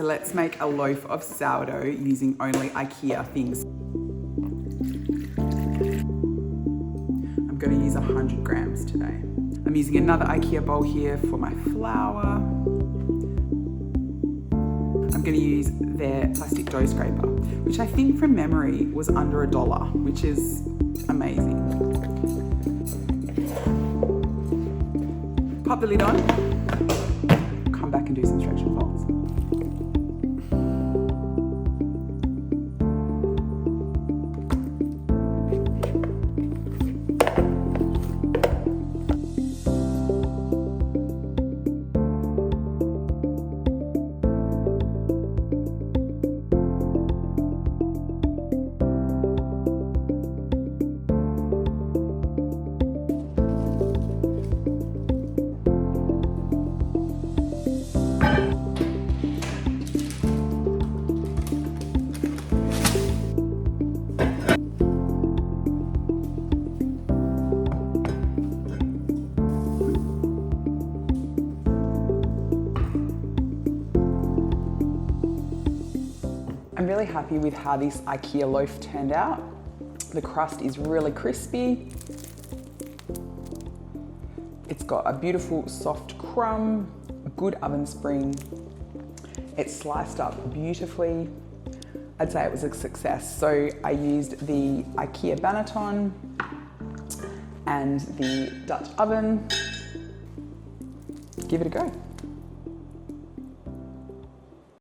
So let's make a loaf of sourdough using only Ikea things. I'm going to use 100 grams today. I'm using another Ikea bowl here for my flour. I'm going to use their plastic dough scraper, which I think from memory was under $1, which is amazing. Pop the lid on, come back and do some stretch and folds. I'm really happy with how this Ikea loaf turned out. The crust is really crispy. It's got a beautiful soft crumb, a good oven spring. It's sliced up beautifully. I'd say it was a success. So I used the Ikea Banneton and the Dutch oven. Give it a go.